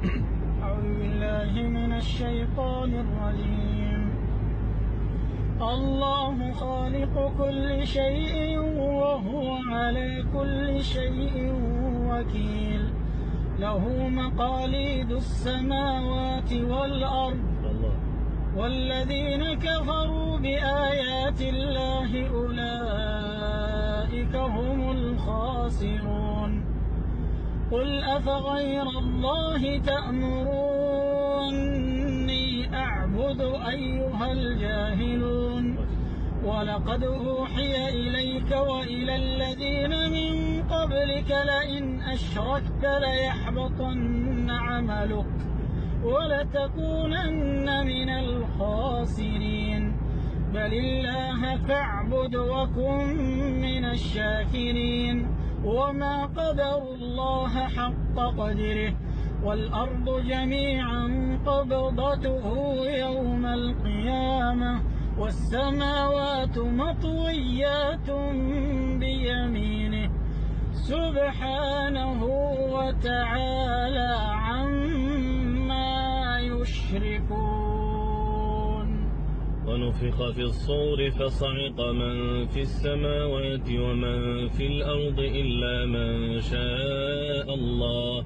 أعوذ بالله من الشيطان الرجيم. الله خالق كل شيء وهو على كل شيء وكيل، له مقاليد السماوات والأرض، والذين كفروا بآيات الله أولئك هم الخاسرون. قل أفغير الله تأمروني أعبد أيها الجاهلون؟ ولقد أوحي إليك وإلى الذين من قبلك لئن أشركت ليحبطن عملك ولتكونن من الخاسرين. بل الله فاعبد وكن من الشاكرين. وما قدروا الله حق قدره، والأرض جميعا قبضته يوم القيامة، والسماوات مطويات بيمينه سبحانه وتعالى عما يشركون. ونفخ في الصور فصعق من في السماوات ومن في الأرض إلا من شاء الله،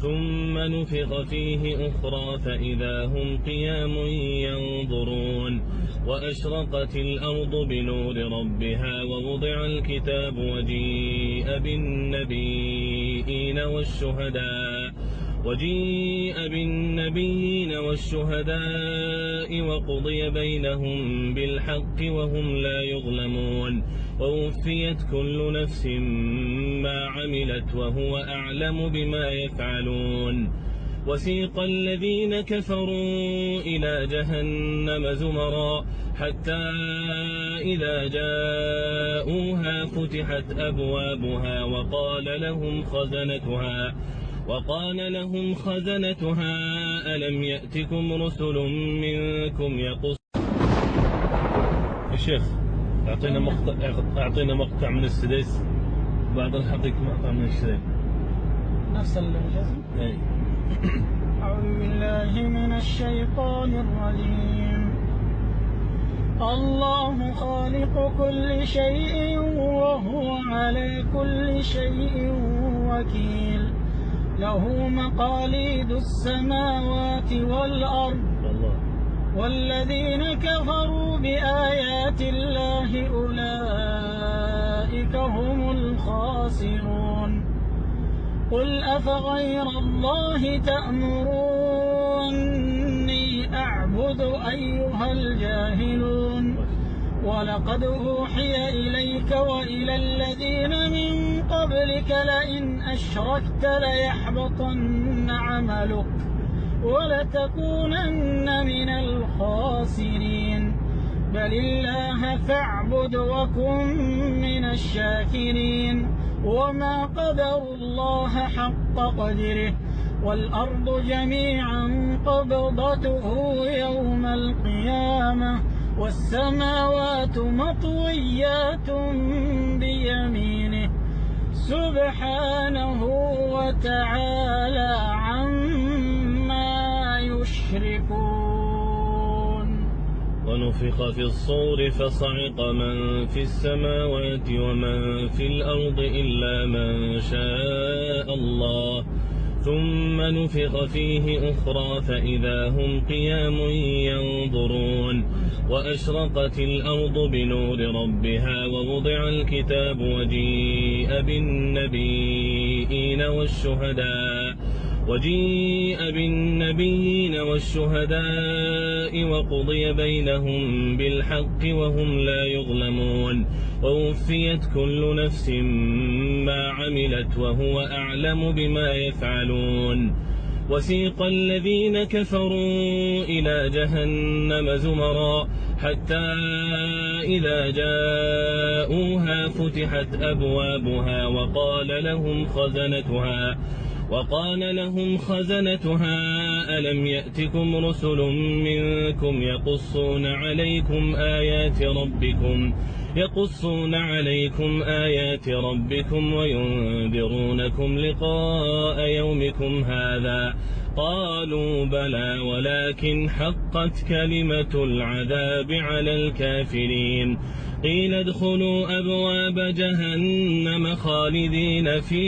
ثم نفخ فيه أخرى فإذا هم قيام ينظرون. وأشرقت الأرض بنور ربها ووضع الكتاب وجيء بالنبيين والشهداء وقضي بينهم بالحق وهم لا يظلمون. ووفيت كل نفس ما عملت وهو أعلم بما يفعلون. وسيق الذين كفروا إلى جهنم زمرا حتى إذا جاءوها فتحت أبوابها وقال لهم خزنتها ألم يأتكم رسل منكم يقصون. يا شيخ أعطينا مقطع من السديس، بعد الحقيقة مقطع من الشريف نفس الجزم. أعوذ بالله من الشيطان الرجيم. الله خالق كل شيء وهو على كل شيء وكيل، له مقاليد السماوات والأرض، والذين كفروا بآيات الله أولئك هم الخاسرون. قل أفغير الله تأمروني أعبد أيها الجاهلون؟ ولقد أوحي إليك وإلى الذين من قبلك لئن أشركت ليحبطن عملك ولتكونن من الخاسرين. بل الله فاعبد وكن من الشاكرين. وما قدروا الله حق قدره، والأرض جميعا قبضته يوم القيامة، والسماوات مطويات بيمينه سبحانه وتعالى عما يشركون. ونفخ في الصور فصعق من في السماوات ومن في الأرض إلا من شاء الله، ثم نفخ فيه أخرى فإذا هم قيام ينظرون. وأشرقت الأرض بنور ربها ووضع الكتاب وجيء بالنبيين والشهداء وقضي بينهم بالحق وهم لا يظلمون. ووفيت كل نفس ما عملت وهو أعلم بما يفعلون. وسيق الذين كفروا إلى جهنم زمرا حتى إذا جاءوها فتحت أبوابها وقال لهم خزنتها ألم يأتكم رسل منكم يقصون عليكم آيات ربكم وينذرونكم لقاء يومكم هذا قالوا بلى ولكن حقت كلمة العذاب على الكافرين قيل ادخلوا أبواب جهنم خالدين فيها